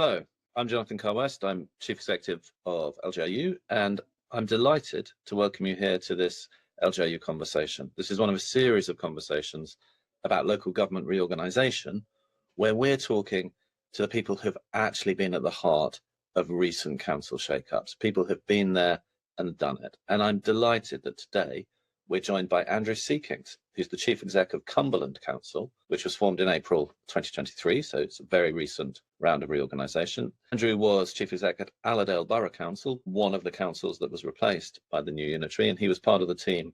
Hello, I'm Jonathan Carr-West. I'm Chief Executive of LGRU, and I'm delighted to welcome you here to this LGRU conversation. This is one of a series of conversations about local government reorganisation, where we're talking to the people who've actually been at the heart of recent council shakeups, people who've been there and done it. And I'm delighted that today we're joined by Andrew Seekings, who's the Chief Exec of Cumberland Council, which was formed in April 2023, so it's a very recent round of reorganisation. Andrew was Chief Exec at Allerdale Borough Council, one of the councils that was replaced by the new unitary, and he was part of the team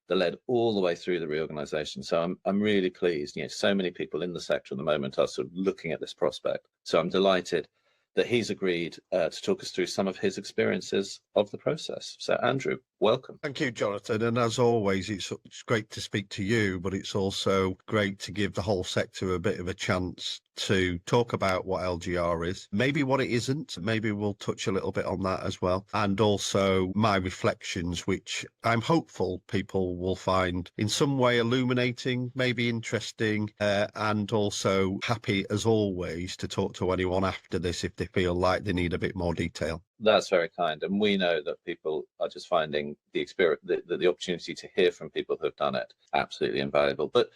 that led all the way through the reorganisation. So I'm really pleased. So many people in the sector at the moment are sort of looking at this prospect. So I'm delighted that he's agreed to talk us through some of his experiences of the process. So Andrew, welcome. Thank you, Jonathan. And as always, it's great to speak to you, but it's also great to give the whole sector a bit of a chance to talk about what LGR is, maybe what it isn't. Maybe we'll touch a little bit on that as well. And also my reflections, which I'm hopeful people will find in some way illuminating, maybe interesting, and also happy as always to talk to anyone after this if they feel like they need a bit more detail. That's very kind. And we know that people are just finding the experience, the opportunity to hear from people who have done it absolutely invaluable. But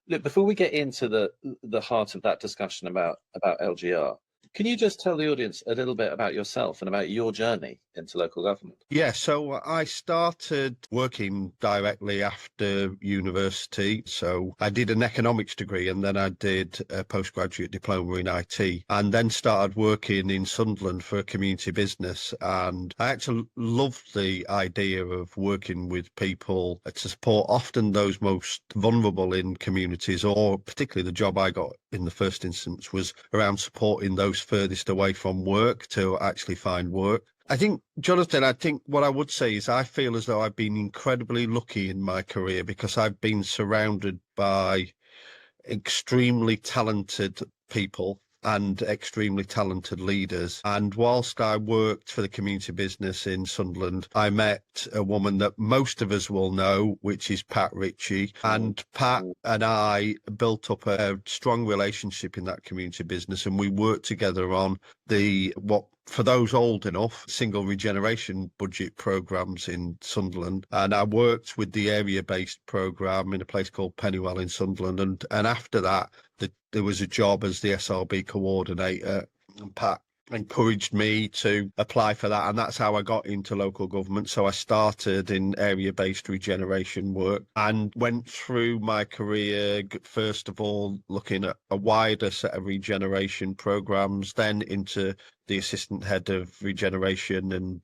look, before we get into the heart of that discussion about LGR, can you just tell the audience a little bit about yourself and about your journey into local government? Yeah, so I started working directly after university. So I did an economics degree and then I did a postgraduate diploma in IT and then started working in Sunderland for a community business. And I actually loved the idea of working with people to support often those most vulnerable in communities, or particularly the job I got in the first instance was around supporting those furthest away from work to actually find work. I think, Jonathan, what I would say is I feel as though I've been incredibly lucky in my career because I've been surrounded by extremely talented people and extremely talented leaders. And whilst I worked for the community business in Sunderland, I met a woman that most of us will know, which is Pat Ritchie. And Pat and I built up a strong relationship in that community business, and we worked together on what for those old enough, single regeneration budget programs in Sunderland. And I worked with the area-based program in a place called Pennywell in Sunderland. And after that, there was a job as the SRB coordinator, and Pat encouraged me to apply for that, and that's how I got into local government. So I started in area-based regeneration work and went through my career, first of all looking at a wider set of regeneration programs, then into the assistant head of regeneration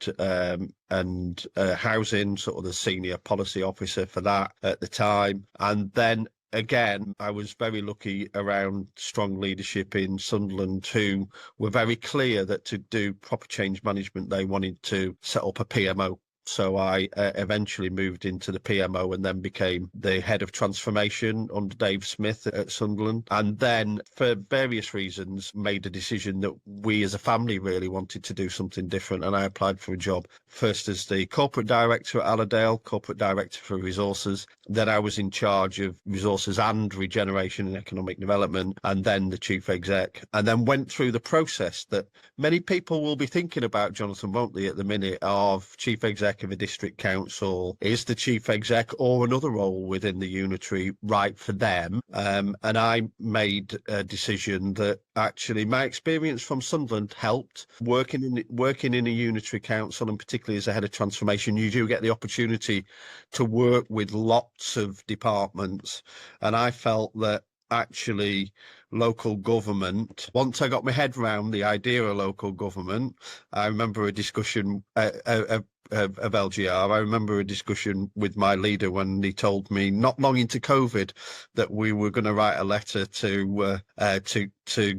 and housing, sort of the senior policy officer for that at the time. And then again, I was very lucky around strong leadership in Sunderland who were very clear that to do proper change management, they wanted to set up a PMO. So I eventually moved into the PMO and then became the head of transformation under Dave Smith at Sunderland. And then for various reasons made a decision that we as a family really wanted to do something different. And I applied for a job first as the corporate director at Allerdale, corporate director for resources. Then I was in charge of resources and regeneration and economic development, and then the chief exec, and then went through the process that many people will be thinking about, Jonathan, won't they, at the minute, of chief exec of a district council. Is the chief exec or another role within the unitary right for them? And I made a decision that actually my experience from Sunderland helped. Working in a unitary council, and particularly as a head of transformation, you do get the opportunity to work with lots of departments. And I felt that actually local government, once I got my head around the idea of local government, I remember a discussion of LGR. I remember a discussion with my leader when he told me not long into COVID that we were going to write a letter to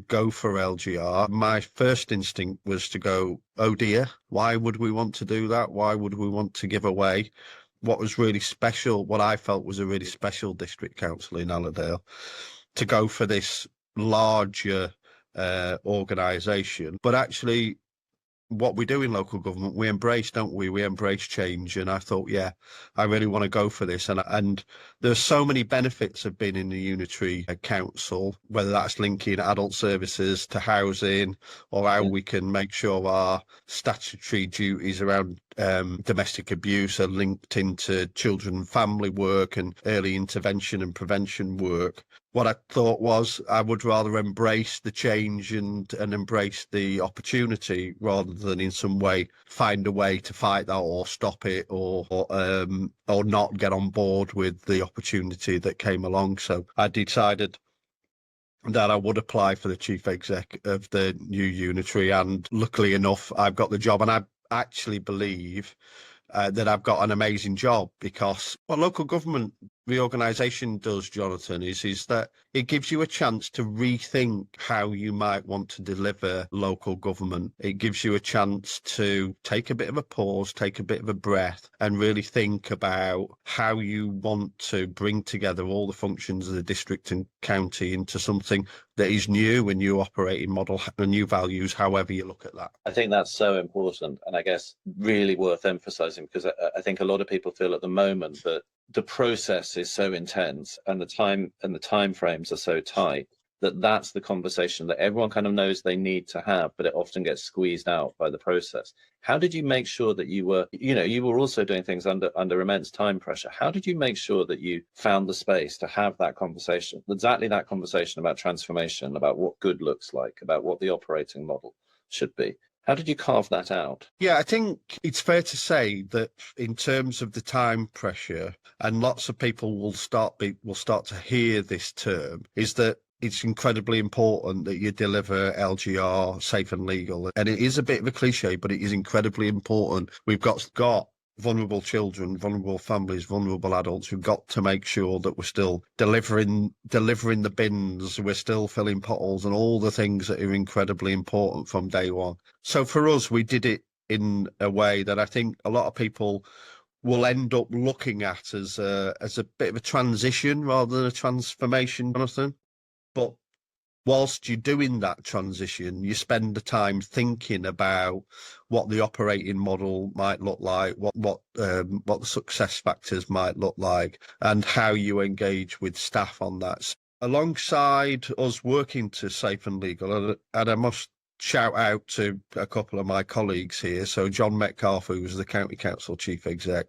go for LGR. My first instinct was to go, oh dear, why would we want to do that? Why would we want to give away what was really special, what I felt was a really special district council in Allerdale, to go for this larger organisation? But actually, what we do in local government, we embrace, don't we? We embrace change. And I thought, yeah, I really want to go for this. And there's so many benefits of being in the unitary council, whether that's linking adult services to housing, or how we can make sure our statutory duties around domestic abuse are linked into children and family work and early intervention and prevention work. What I thought was I would rather embrace the change and embrace the opportunity rather than in some way find a way to fight that or stop it or not get on board with the opportunity that came along. So I decided that I would apply for the chief exec of the new unitary, and luckily enough, I've got the job, and I actually believe that I've got an amazing job, because what local government reorganisation does, Jonathan, is that it gives you a chance to rethink how you might want to deliver local government. It gives you a chance to take a bit of a pause, take a bit of a breath, and really think about how you want to bring together all the functions of the district and county into something that is new, a new operating model, and new values, however you look at that. I think that's so important, and I guess really worth emphasising, because I think a lot of people feel at the moment that the process is so intense and the time frames are so tight that that's the conversation that everyone kind of knows they need to have, but it often gets squeezed out by the process. How did you make sure that you were also doing things under immense time pressure? How did you make sure that you found the space to have that conversation, exactly that conversation about transformation, about what good looks like, about what the operating model should be? How did you carve that out? Yeah, I think it's fair to say that in terms of the time pressure, and lots of people will start to hear this term, is that it's incredibly important that you deliver LGR safe and legal. And it is a bit of a cliche, but it is incredibly important. We've got vulnerable children, vulnerable families, vulnerable adults. We've got to make sure that we're still delivering the bins, we're still filling potholes and all the things that are incredibly important from day one. So for us, we did it in a way that I think a lot of people will end up looking at as a bit of a transition rather than a transformation, Jonathan. But whilst you're doing that transition, you spend the time thinking about what the operating model might look like, what the success factors might look like, and how you engage with staff on that. Alongside us working to safe and legal, and I must shout out to a couple of my colleagues here. So John Metcalfe, who was the County Council Chief Exec,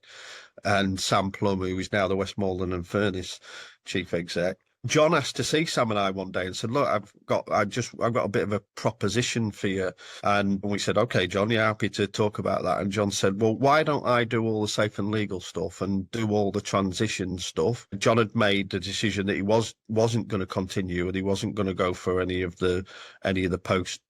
and Sam Plum, who is now the Westmoreland and Furness Chief Exec. John asked to see Sam and I one day and said, look, I've got a bit of a proposition for you. And we said, okay, John, you're happy to talk about that. And John said, well, why don't I do all the safe and legal stuff and do all the transition stuff? John had made the decision that he wasn't going to continue, and he wasn't going to go for any of the post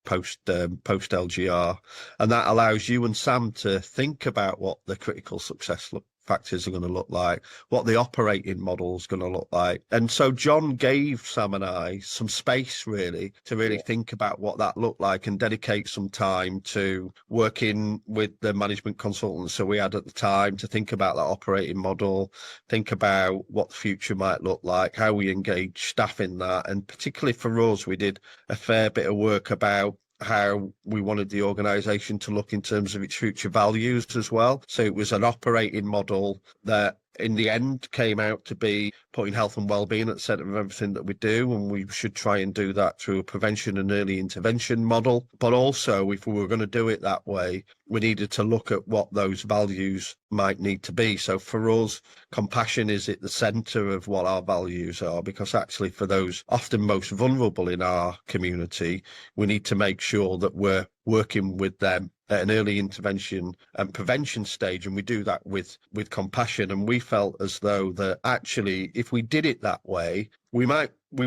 LGR. And that allows you and Sam to think about what the critical success factors are going to look like, what the operating model is going to look like. And so John gave Sam and I some space really to think about what that looked like, and dedicate some time to working with the management consultants that we had at the time to think about that operating model, think about what the future might look like, how we engage staff in that. And particularly for us, we did a fair bit of work about how we wanted the organisation to look in terms of its future values as well. So it was an operating model that in the end came out to be putting health and wellbeing at the centre of everything that we do, and we should try and do that through a prevention and early intervention model. But also, if we were going to do it that way, we needed to look at what those values might need to be. So for us, compassion is at the centre of what our values are, because actually for those often most vulnerable in our community, we need to make sure that we're working with them at an early intervention and prevention stage, and we do that with compassion. And we felt as though that actually if we did it that way, we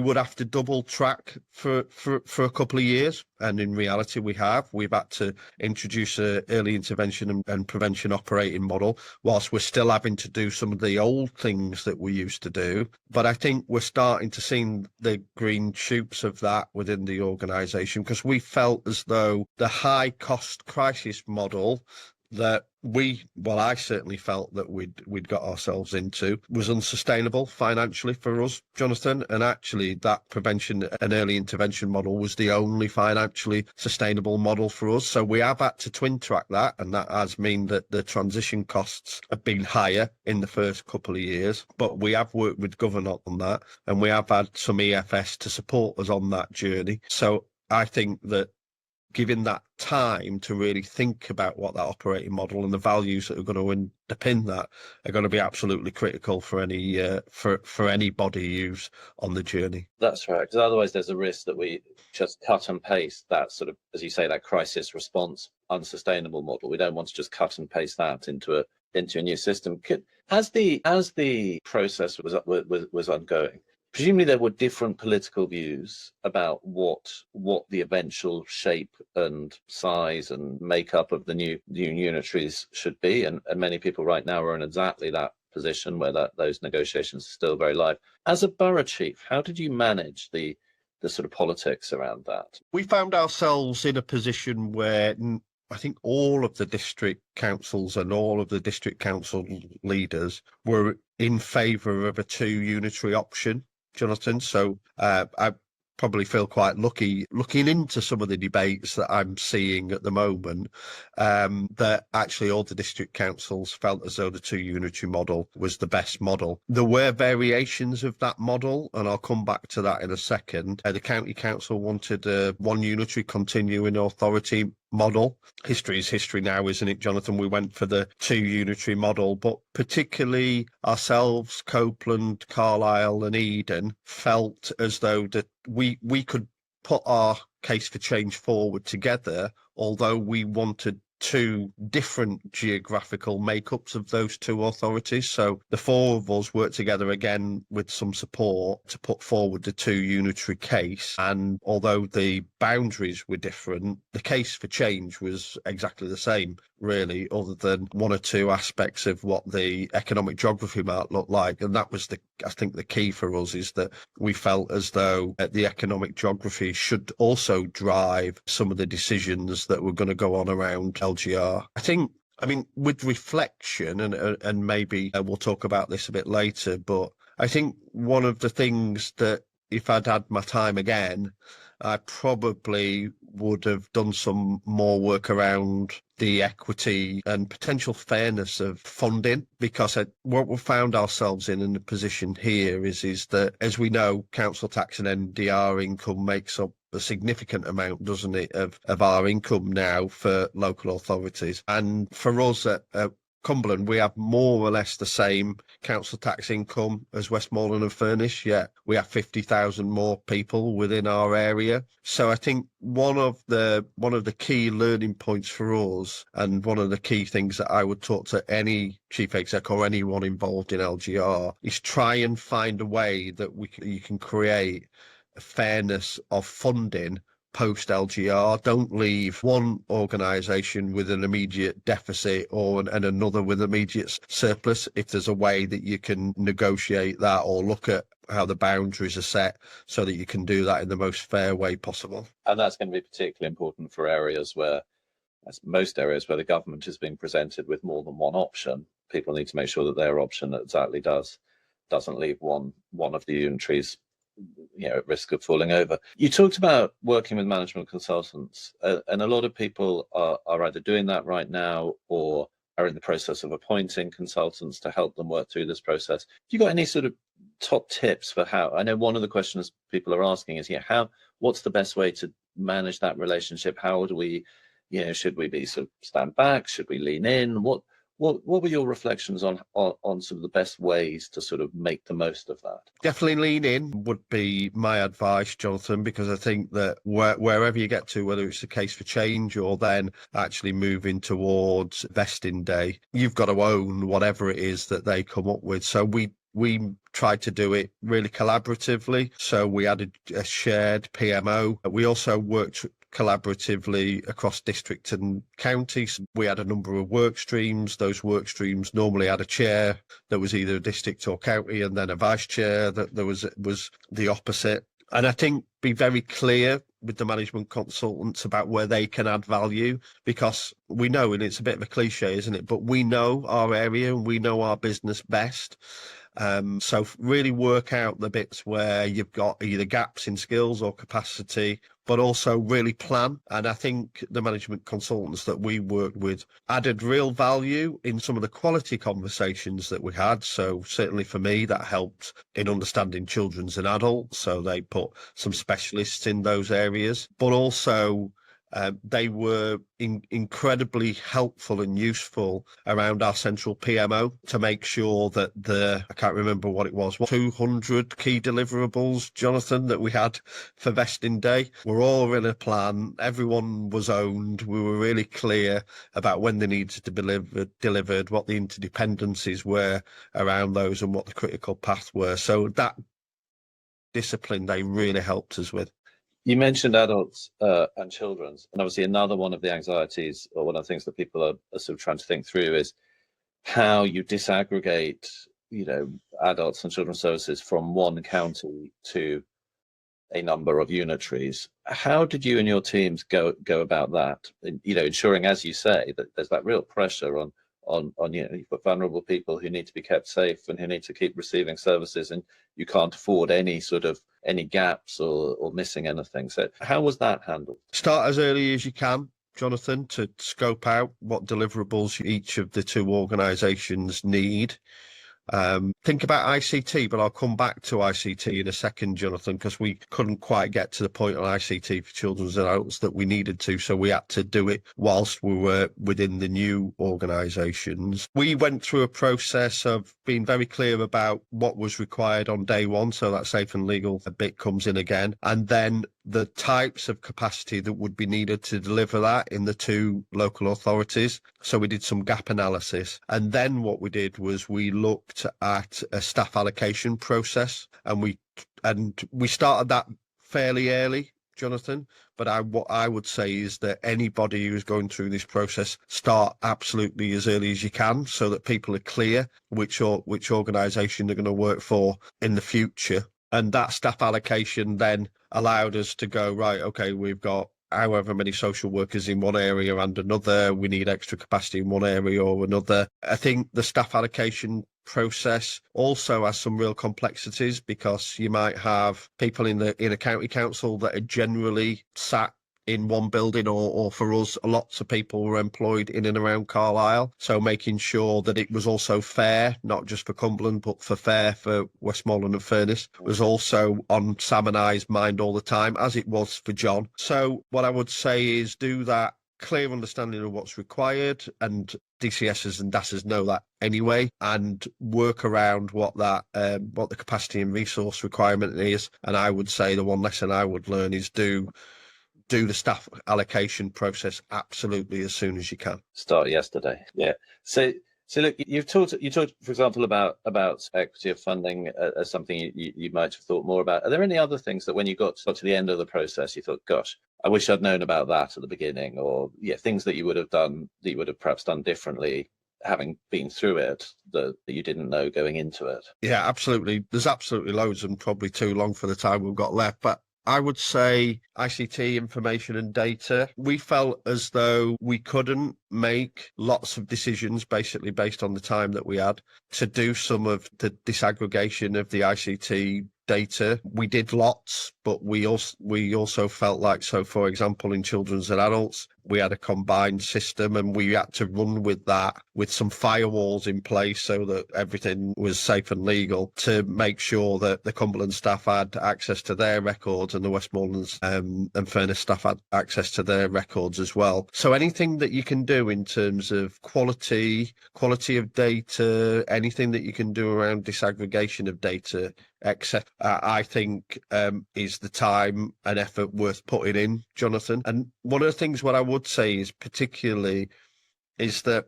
would have to double track for a couple of years. And in reality, we've had to introduce an early intervention and prevention operating model whilst we're still having to do some of the old things that we used to do. But I think we're starting to see the green shoots of that within the organisation, because we felt as though the high cost crisis model that I certainly felt that we'd got ourselves into was unsustainable financially for us, Jonathan. And actually that prevention and early intervention model was the only financially sustainable model for us. So we have had to twin track that, and that has meant that the transition costs have been higher in the first couple of years. But we have worked with government on that, and we have had some EFS to support us on that journey. So I think that giving that time to really think about what that operating model and the values that are going to underpin that are going to be absolutely critical for any for anybody who's on the journey. That's right, because otherwise there's a risk that we just cut and paste that sort of, as you say, that crisis response unsustainable model. We don't want to just cut and paste that into a new system. As the process was ongoing, presumably there were different political views about what the eventual shape and size and makeup of the new unitaries should be, and many people right now are in exactly that position where those negotiations are still very live. As a borough chief, how did you manage the sort of politics around that? We found ourselves in a position where I think all of the district councils and all of the district council leaders were in favour of a 2 unitary option, Jonathan. So I probably feel quite lucky looking into some of the debates that I'm seeing at the moment, that actually all the district councils felt as though the 2 unitary model was the best model. There were variations of that model, and I'll come back to that in a second. The county council wanted a 1 unitary continuing authority model. History is history now, isn't it, Jonathan? We went for the 2 unitary model, but particularly ourselves, Copeland, Carlisle and Eden felt as though that we could put our case for change forward together, although we wanted 2 different geographical makeups of those 2 authorities. So the 4 of us worked together again with some support to put forward the 2 unitary case. And although the boundaries were different, the case for change was exactly the same, really, other than 1 or 2 aspects of what the economic geography might look like. And that was I think the key for us, is that we felt as though the economic geography should also drive some of the decisions that were going to go on around LGR. I mean, with reflection, and maybe we'll talk about this a bit later, but I think one of the things that if I'd had my time again, I probably would have done some more work around the equity and potential fairness of funding, because what we found ourselves in the position here is that, as we know, council tax and NDR income makes up a significant amount, doesn't it, of our income now for local authorities. And for us at Cumberland, we have more or less the same council tax income as Westmoreland and Furnish, yet we have 50,000 more people within our area. So I think one of the key learning points for us, and one of the key things that I would talk to any chief exec or anyone involved in LGR, is try and find a way that you can create a fairness of funding post LGR. Don't leave one organisation with an immediate deficit and another with immediate surplus. If there's a way that you can negotiate that, or look at how the boundaries are set so that you can do that in the most fair way possible. And that's going to be particularly important for areas where, as most areas where the government is being presented with more than one option. People need to make sure that their option exactly doesn't leave one of the unitaries at risk of falling over. You talked about working with management consultants, and a lot of people are either doing that right now or are in the process of appointing consultants to help them work through this process. Have you got any sort of top tips for how? I know one of the questions people are asking is, what's the best way to manage that relationship? How do we, should we be sort of stand back? Should we lean in? What were your reflections on sort of the best ways to sort of make the most of that? Definitely lean in would be my advice, Jonathan, because I think that wherever you get to, whether it's the case for change or then actually moving towards vesting day, you've got to own whatever it is that they come up with. So we tried to do it really collaboratively. So we had a shared PMO. We also worked collaboratively across district and counties. We had a number of work streams. Those work streams normally had a chair that was either a district or county, and then a vice chair that was the opposite. And I think be very clear with the management consultants about where they can add value, because we know, and it's a bit of a cliche, isn't it? But we know our area and we know our business best. So really work out the bits where you've got either gaps in skills or capacity, but also really plan. And I think the management consultants that we worked with added real value in some of the quality conversations that we had. So certainly for me, that helped in understanding children's and adults. So they put some specialists in those areas, but also they were incredibly helpful and useful around our central PMO to make sure that I can't remember what it was, 200 key deliverables, Jonathan, that we had for vesting day, were all in a plan. Everyone was owned. We were really clear about when they needed to be delivered, what the interdependencies were around those and what the critical path were. So that discipline they really helped us with. You mentioned adults and children's, and obviously another one of the anxieties, or one of the things that people are sort of trying to think through, is how you disaggregate, adults and children's services from one county to a number of unitaries. How did you and your teams go about that? Ensuring, as you say, that there's that real pressure on you've got vulnerable people who need to be kept safe and who need to keep receiving services, and you can't afford any gaps or missing anything. So how was that handled? Start as early as you can, Jonathan, to scope out what deliverables each of the two organisations need. Think about ICT, but I'll come back to ICT in a second, Jonathan, because we couldn't quite get to the point on ICT for children's and adults that we needed to, so we had to do it whilst we were within the new organisations. We went through a process of being very clear about what was required on day one, so that safe and legal bit comes in again, and then the types of capacity that would be needed to deliver that in the two local authorities. So we did some gap analysis. And then what we did was we looked at a staff allocation process, and we started that fairly early, Jonathan. But what I would say is that anybody who's going through this process, start absolutely as early as you can, so that people are clear which organisation they're going to work for in the future. And that staff allocation then allowed us to go, right, okay, we've got however many social workers in one area and another, we need extra capacity in one area or another. I think the staff allocation process also has some real complexities, because you might have people in a county council that are generally sat in one building, or for us, lots of people were employed in and around Carlisle. So making sure that it was also fair, not just for Cumberland, but fair for Westmoreland and Furness, was also on Sam and I's mind all the time, as it was for John. So what I would say is do that clear understanding of what's required, and DCSs and DASs know that anyway, and work around what the capacity and resource requirement is. And I would say the one lesson I would learn is do the staff allocation process absolutely as soon as you can. Start yesterday. Yeah. So look, you talked, for example, about equity of funding as something you might have thought more about. Are there any other things that when you got to the end of the process, you thought, gosh, I wish I'd known about that at the beginning, or things that you would have perhaps done differently, having been through it, that you didn't know going into it? Yeah, absolutely. There's absolutely loads, and probably too long for the time we've got left. But I would say ICT, information and data. We felt as though we couldn't make lots of decisions basically based on the time that we had to do some of the disaggregation of the ICT data. We did lots, but we also felt like, so for example, in children's and adults, we had a combined system, and we had to run with that with some firewalls in place so that everything was safe and legal, to make sure that the Cumberland staff had access to their records and the Westmoreland and Furness staff had access to their records as well. So anything that you can do in terms of quality of data, anything that you can do around disaggregation of data, etc., I think is the time and effort worth putting in, Jonathan. And one of the things what I would say is particularly is that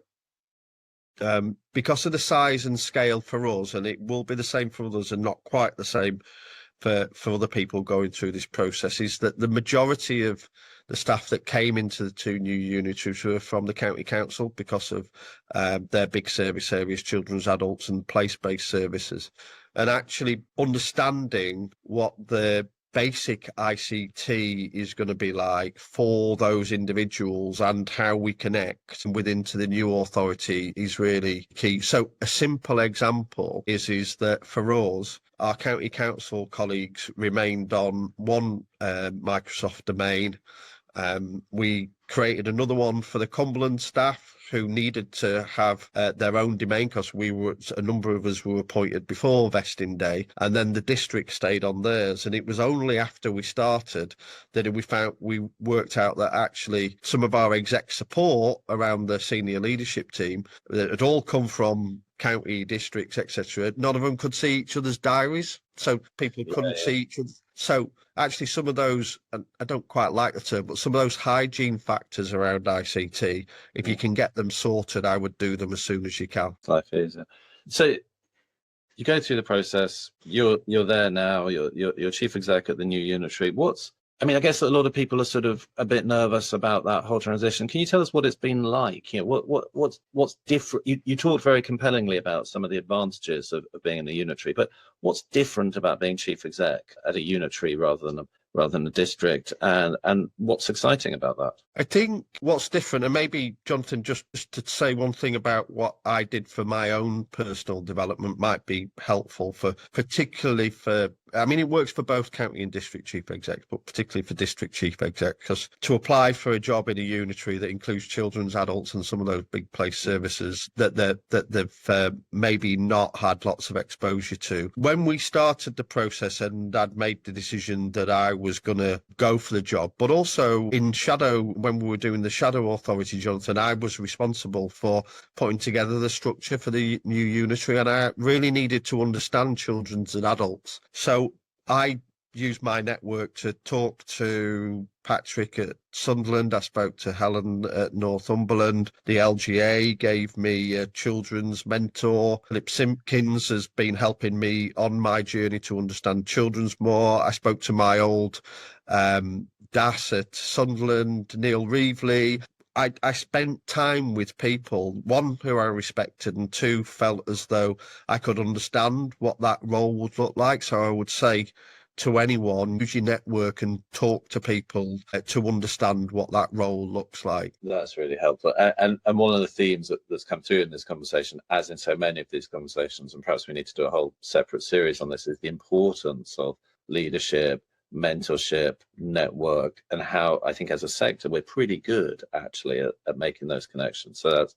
because of the size and scale for us, and it will be the same for others and not quite the same for other people going through this process, is that the majority of the staff that came into the two new unitaries were from the county council because of their big service areas, children's, adults and place-based services. And actually understanding what the basic ICT is going to be like for those individuals, and how we connect within to the new authority is really key. So a simple example is that for us, our county council colleagues remained on one Microsoft domain. We created another one for the Cumberland staff who needed to have their own domain, because a number of us were appointed before vesting day, and then the district stayed on theirs. And it was only after we started that we worked out that actually some of our exec support around the senior leadership team that had all come from county districts, etc., none of them could see each other's diaries, so people couldn't see each other. So actually some of those, and I don't quite like the term, but some of those hygiene factors around ICT, if you can get them sorted, I would do them as soon as you can. Life is. So you go through the process, you're there now, you're chief exec at the new unitary. I guess a lot of people are sort of a bit nervous about that whole transition. Can you tell us what it's been like? What's different? You talked very compellingly about some of the advantages of being in the unitary, but what's different about being chief exec at a unitary rather than a district, and what's exciting about that? I think what's different, and maybe Jonathan, just to say one thing about what I did for my own personal development might be helpful particularly for, it works for both county and district chief execs, but particularly for district chief exec, because to apply for a job in a unitary that includes children's, adults, and some of those big place services that they've maybe not had lots of exposure to. When we started the process, and I'd made the decision that I was going to go for the job, but also in shadow, when we were doing the shadow authority, Jonathan, I was responsible for putting together the structure for the new unitary, and I really needed to understand children's and adults. So I used my network to talk to Patrick at Sunderland. I spoke to Helen at Northumberland. The LGA gave me a children's mentor. Philip Simpkins has been helping me on my journey to understand children's more. I spoke to my old DAS at Sunderland, Neil Reevely. I spent time with people, one, who I respected, and two, felt as though I could understand what that role would look like. So I would say to anyone, use your network and talk to people to understand what that role looks like. That's really helpful. And one of the themes that's come through in this conversation, as in so many of these conversations, and perhaps we need to do a whole separate series on this, is the importance of leadership, mentorship, network, and how I think as a sector we're pretty good actually at making those connections. So that's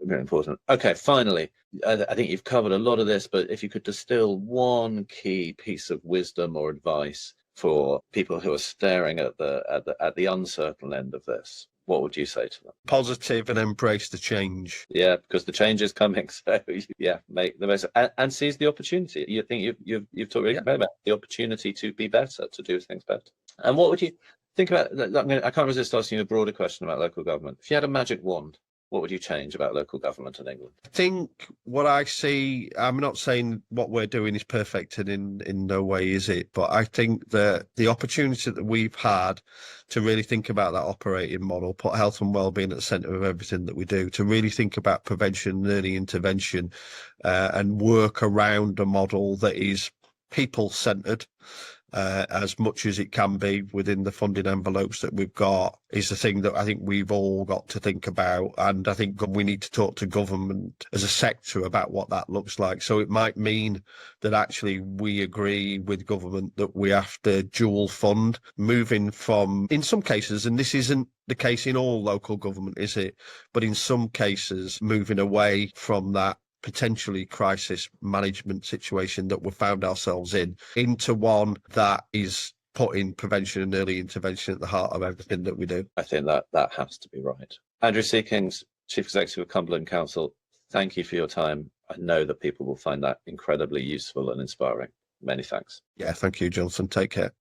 very important. Okay, finally, I think you've covered a lot of this, but if you could distill one key piece of wisdom or advice for people who are staring at the uncertain end of this, what would you say to them? Positive and embrace the change. Yeah, because the change is coming. So yeah, make the most and seize the opportunity. You think you've talked really about the opportunity to be better, to do things better. And what would you think about? I can't resist asking you a broader question about local government. If you had a magic wand, what would you change about local government in England? I think what I see, I'm not saying what we're doing is perfect, and in no way is it, but I think that the opportunity that we've had to really think about that operating model, put health and wellbeing at the centre of everything that we do, to really think about prevention and early intervention, and work around a model that is people-centred, as much as it can be within the funding envelopes that we've got, is the thing that I think we've all got to think about. And I think we need to talk to government as a sector about what that looks like. So it might mean that actually we agree with government that we have to dual fund, moving from, in some cases, and this isn't the case in all local government, is it? But in some cases, moving away from that potentially crisis management situation that we found ourselves in, into one that is putting prevention and early intervention at the heart of everything that we do. I think that has to be right. Andrew Seekings, Chief Executive of Cumberland Council, thank you for your time. I know that people will find that incredibly useful and inspiring. Many thanks. Yeah, thank you, Jonathan. Take care.